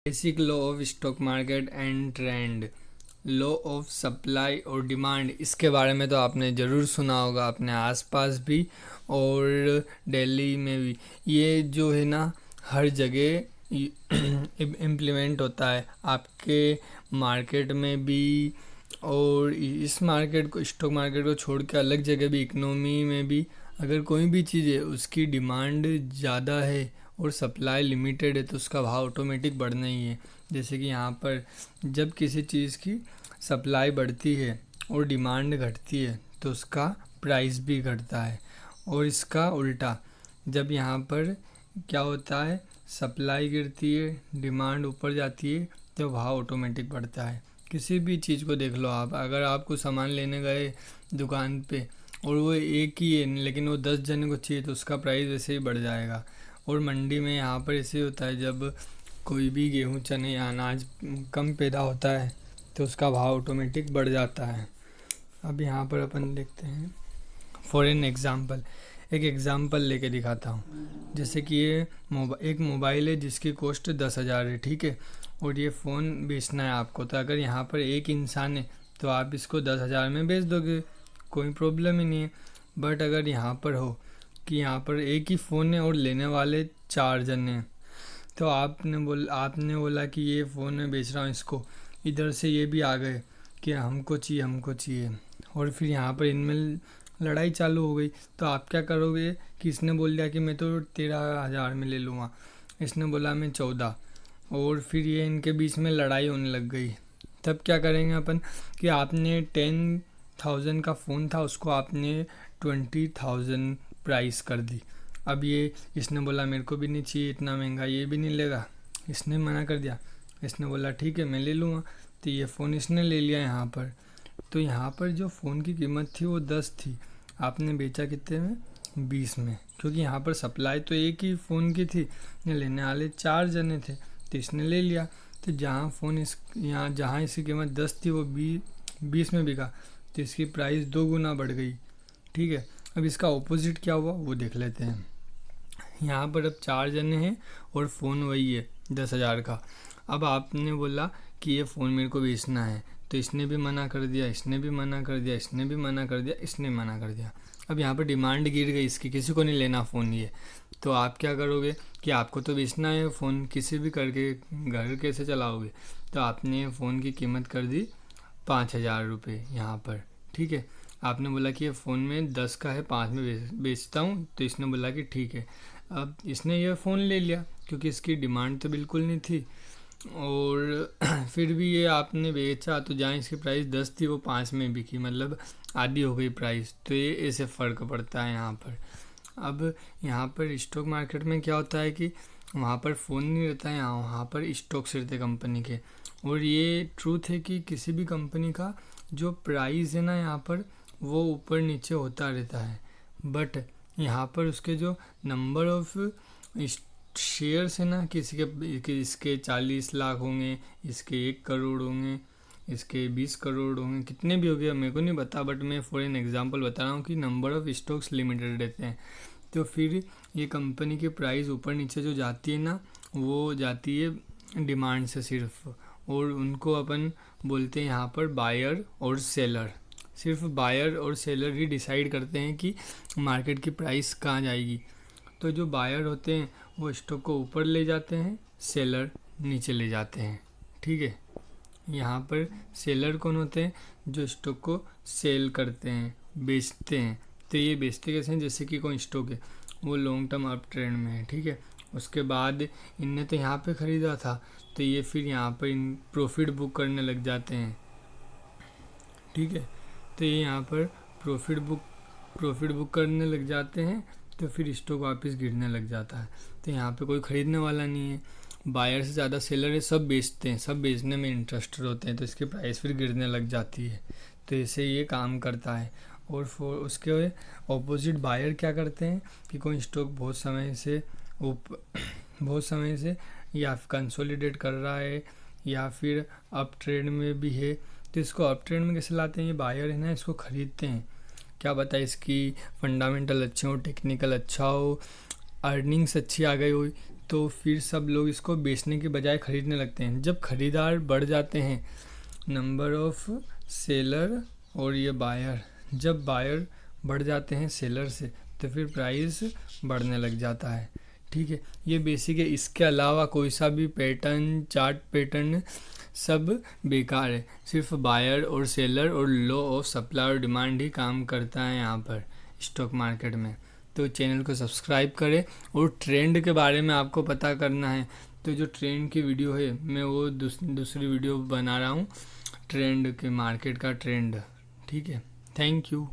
Basic law of stock market and trend, law of supply और demand, इसके बारे में तो आपने ज़रूर सुना होगा अपने आसपास भी और दिल्ली में भी। ये जो है ना हर जगह इम्प्लीमेंट होता है, आपके मार्केट में भी। और इस मार्केट को, स्टॉक मार्केट को छोड़ के अलग जगह भी, इकोनॉमी में भी, अगर कोई भी चीज़ है उसकी डिमांड ज़्यादा है और सप्लाई लिमिटेड है तो उसका भाव ऑटोमेटिक बढ़ना ही है। जैसे कि यहाँ पर जब किसी चीज़ की सप्लाई बढ़ती है और डिमांड घटती है तो उसका प्राइस भी घटता है। और इसका उल्टा, जब यहाँ पर क्या होता है, सप्लाई गिरती है, डिमांड ऊपर जाती है तो भाव ऑटोमेटिक बढ़ता है। किसी भी चीज़ को देख लो आप, अगर आपको सामान लेने गए दुकान पे और वो एक ही है लेकिन वो 10 जने को चाहिए तो उसका प्राइस वैसे ही बढ़ जाएगा। और मंडी में यहाँ पर ऐसे होता है, जब कोई भी गेहूँ, चने या अनाज कम पैदा होता है तो उसका भाव ऑटोमेटिक बढ़ जाता है। अब यहाँ पर अपन देखते हैं फॉर एन एग्ज़ाम्पल, एक एग्ज़ाम्पल लेके दिखाता हूँ। जैसे कि ये एक मोबाइल है जिसकी कॉस्ट 10,000 है, ठीक है, और ये फ़ोन बेचना है आपको। तो अगर यहाँ पर एक इंसान है तो आप इसको 10,000 में बेच दोगे, कोई प्रॉब्लम ही नहीं है। बट अगर यहाँ पर हो कि यहाँ पर एक ही फ़ोन है और लेने वाले 4 जने हैं, तो आपने बोला कि ये फ़ोन मैं बेच रहा हूँ इसको, इधर से ये भी आ गए कि हमको चाहिए, और फिर यहाँ पर इनमें लड़ाई चालू हो गई। तो आप क्या करोगे कि इसने बोल दिया कि मैं तो 13,000 में ले लूँगा, इसने बोला मैं 14, और फिर ये इनके बीच में लड़ाई होने लग गई। तब क्या करेंगे अपन कि आपने 10,000 का फ़ोन था, उसको आपने 20,000 प्राइस कर दी। अब ये इसने बोला मेरे को भी नहीं चाहिए इतना महंगा, ये भी नहीं लेगा, इसने मना कर दिया। इसने बोला ठीक है मैं ले लूँगा, तो ये फ़ोन इसने ले लिया यहाँ पर। तो यहाँ पर जो फ़ोन की कीमत थी वो 10 थी, आपने बेचा कितने में, 20 में, क्योंकि यहाँ पर सप्लाई तो एक ही फ़ोन की थी, लेने वाले 4 जने थे तो इसने ले लिया। तो जहाँ इसकी कीमत 10 थी वो 20 में बिका, तो इसकी प्राइस 2 गुना बढ़ गई, ठीक है। अब इसका ऑपोजिट क्या हुआ वो देख लेते हैं। यहाँ पर अब 4 जने हैं और फ़ोन वही है 10,000 का। अब आपने बोला कि ये फ़ोन मेरे को बेचना है, तो इसने भी मना कर दिया, इसने भी मना कर दिया, इसने भी मना कर दिया, इसने मना कर दिया। अब यहाँ पर डिमांड गिर गई इसकी, किसी को नहीं लेना फ़ोन ये। तो आप क्या करोगे कि आपको तो बेचना है फ़ोन, किसी भी करके घर कैसे चलाओगे। तो आपने फ़ोन की कीमत कर दी 5,000 रुपये यहाँ पर, ठीक है। आपने बोला कि ये फ़ोन में 10 का है, 5 में बेचता हूँ, तो इसने बोला कि ठीक है। अब इसने ये फ़ोन ले लिया क्योंकि इसकी डिमांड तो बिल्कुल नहीं थी, और फिर भी ये आपने बेचा तो जहाँ इसकी प्राइस 10 थी वो 5 में बिकी, मतलब आधी हो गई प्राइस। तो ये ऐसे फ़र्क पड़ता है यहाँ पर। अब यहाँ पर स्टॉक मार्केट में क्या होता है कि वहाँ पर फ़ोन नहीं रहता है, वहाँ पर स्टॉक्स रहते कंपनी के। और ये ट्रूथ है कि किसी भी कंपनी का जो प्राइस है ना यहाँ पर वो ऊपर नीचे होता रहता है, बट यहाँ पर उसके जो नंबर ऑफ शेयर्स है ना, इसके 40 लाख होंगे, इसके 1 करोड़ होंगे, इसके 20 करोड़ होंगे, कितने भी हो गया मेरे को नहीं पता, बट मैं फॉर एन एग्जांपल बता रहा हूँ कि नंबर ऑफ स्टॉक्स लिमिटेड रहते हैं। तो फिर ये कंपनी की प्राइस ऊपर नीचे जो जाती है ना, वो जाती है डिमांड से सिर्फ, और उनको अपन बोलते हैं यहाँ पर बायर और सेलर। सिर्फ बायर और सेलर ही डिसाइड करते हैं कि मार्केट की प्राइस कहाँ जाएगी। तो जो बायर होते हैं वो स्टॉक को ऊपर ले जाते हैं, सेलर नीचे ले जाते हैं, ठीक है। यहाँ पर सेलर कौन होते हैं, जो स्टॉक को सेल करते हैं, बेचते हैं। तो ये बेचते कैसे हैं, जैसे कि कोई स्टॉक है वो लॉन्ग टर्म अप ट्रेंड में है, ठीक है, उसके बाद इनने तो यहाँ पे ख़रीदा था तो ये फिर यहाँ पर इन प्रॉफिट बुक करने लग जाते हैं, ठीक है। तो ये यहाँ पर प्रॉफिट बुक करने लग जाते हैं, तो फिर स्टॉक वापस गिरने लग जाता है। तो यहाँ पे कोई ख़रीदने वाला नहीं है, बायर से ज़्यादा सेलर है, सब बेचते हैं, सब बेचने में इंटरेस्टेड होते हैं, तो इसकी प्राइस फिर गिरने लग जाती है। तो ऐसे ये काम करता है। और उसके ऑपोजिट बायर क्या करते हैं कि कोई स्टॉक बहुत समय से या कंसोलिडेट कर रहा है या फिर अप ट्रेंड में भी है, तो इसको अप ट्रेंड में कैसे लाते हैं, ये बायर है ना, इसको ख़रीदते हैं। क्या पता इसकी फंडामेंटल अच्छे हो, टेक्निकल अच्छा हो, अर्निंग्स अच्छी आ गई हो, तो फिर सब लोग इसको बेचने के बजाय ख़रीदने लगते हैं। जब ख़रीदार बढ़ जाते हैं, नंबर ऑफ़ सेलर और ये बायर, जब बायर बढ़ जाते हैं सेलर से, तो फिर प्राइस बढ़ने लग जाता है। ठीक है, ये बेसिक है। इसके अलावा कोई सा भी पैटर्न, चार्ट पैटर्न सब बेकार है। सिर्फ बायर और सेलर और लॉ ऑफ सप्लाई और डिमांड ही काम करता है यहाँ पर स्टॉक मार्केट में। तो चैनल को सब्सक्राइब करें। और ट्रेंड के बारे में आपको पता करना है तो जो ट्रेंड की वीडियो है, मैं वो दूसरी वीडियो बना रहा हूँ ट्रेंड के, मार्केट का ट्रेंड। ठीक है, थैंक यू।